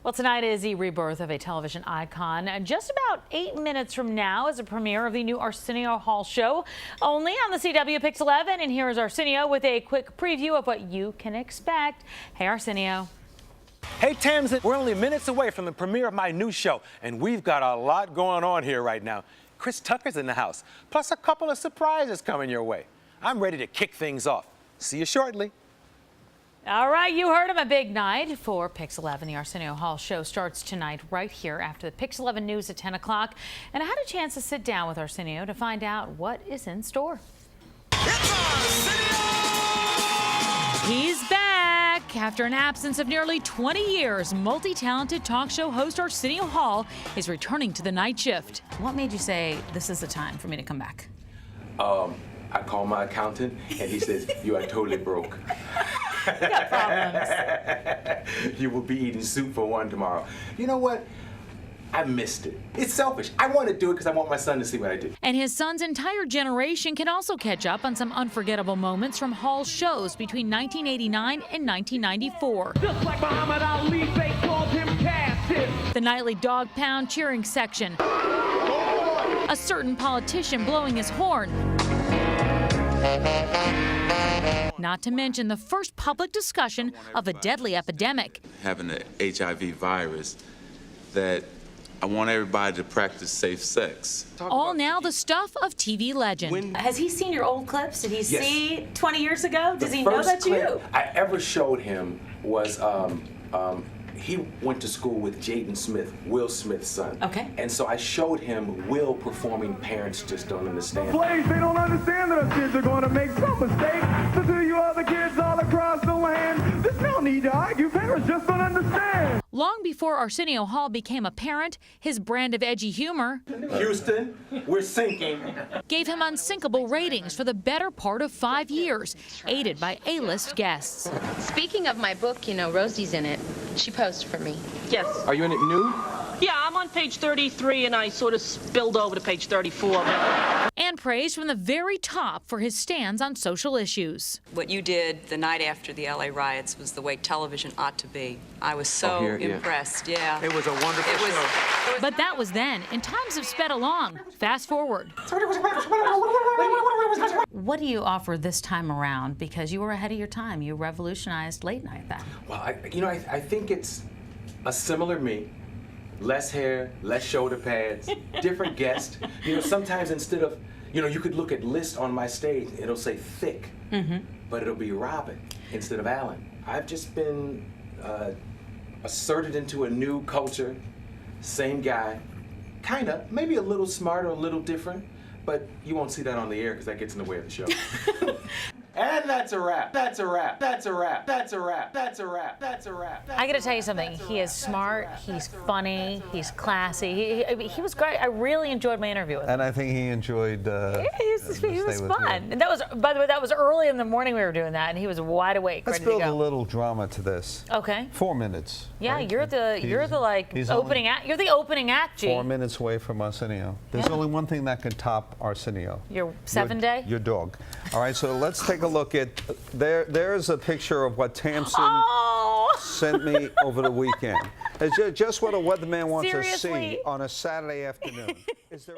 Well, tonight is the rebirth of a television icon. Just about 8 minutes from now is a premiere of the new Arsenio Hall Show, only on the CW PIX-11. And here is Arsenio with a quick preview of what you can expect. Hey, Arsenio. Hey, Tamsen, we're only minutes away from the premiere of my new show, and we've got a lot going on here right now. Chris Tucker's in the house, plus a couple of surprises coming your way. I'm ready to kick things off. See you shortly. All right, you heard him. A big night for PIX-11. The Arsenio Hall Show starts tonight right here after the PIX-11 news at 10 o'clock. And I had a chance to sit down with Arsenio to find out what is in store. He's back. After an absence of nearly 20 years, multi-talented talk show host Arsenio Hall is returning to the night shift. What made you say, this is the time for me to come back? I call my accountant, and he says, you are totally broke. You got problems. You will be eating soup for one tomorrow. You know what? I missed it. It's selfish. I want to do it because I want my son to see what I did. And his son's entire generation can also catch up on some unforgettable moments from Hall's shows between 1989 and 1994. Just like Muhammad Ali, they called him Cassius. The nightly dog pound cheering section. A certain politician blowing his horn. Not to mention the first public discussion of a deadly epidemic. Having the HIV virus, that I want everybody to practice safe sex. All now the stuff of TV legend. Has he seen your old clips? Did he Yes. see 20 years ago? Does he The know first that's clip you? I ever showed him was he went to school with Jaden Smith, Will Smith's son. Okay. And so I showed him Will performing Parents Just Don't Understand. Slaves, they don't understand that our kids are going to make some mistakes. So to you other kids all across the land, there's no need to argue. Parents just don't understand. Long before Arsenio Hall became a parent, his brand of edgy humor Houston, we're sinking. gave him unsinkable ratings for the better part of 5 years, aided by A-list guests. Speaking of my book, you know, Rosie's in it. She posed for me. Yes. Are you in it new? Yeah, I'm on page 33, and I sort of spilled over to page 34. And praise from the very top for his stands on social issues. What you did the night after the LA riots was the way television ought to be. I was so impressed, yeah. It was a wonderful show. But that was then, and times have sped along. Fast forward. What do you offer this time around? Because you were ahead of your time. You revolutionized late night then. Well, I think it's a similar me. Less hair, less shoulder pads, different guest. You know, sometimes instead of, you could look at list on my stage, it'll say thick, but it'll be Robin instead of Alan. I've just been asserted into a new culture, same guy, kind of, maybe a little smarter, a little different, but you won't see that on the air because that gets in the way of the show. And that's a wrap. That's a wrap. That's a wrap. That's a wrap. That's a wrap. That's a wrap. I got to tell you something. He is smart. He's funny. He's classy. He was great. I really enjoyed my interview with him. And I think he enjoyed. He was fun. And that was, by the way, that was early in the morning we were doing that, and he was wide awake. Let's ready to build go. a little drama to this. Okay. 4 minutes. Yeah, right? you're the like opening act. You're the opening act, G. 4 minutes away from Arsenio. There's only one thing that can top Arsenio. Your 7-day? Your dog. All right, so let's take a look at. There's a picture of what Tamsen sent me over the weekend. It's just what a weatherman wants to see on a Saturday afternoon. Is there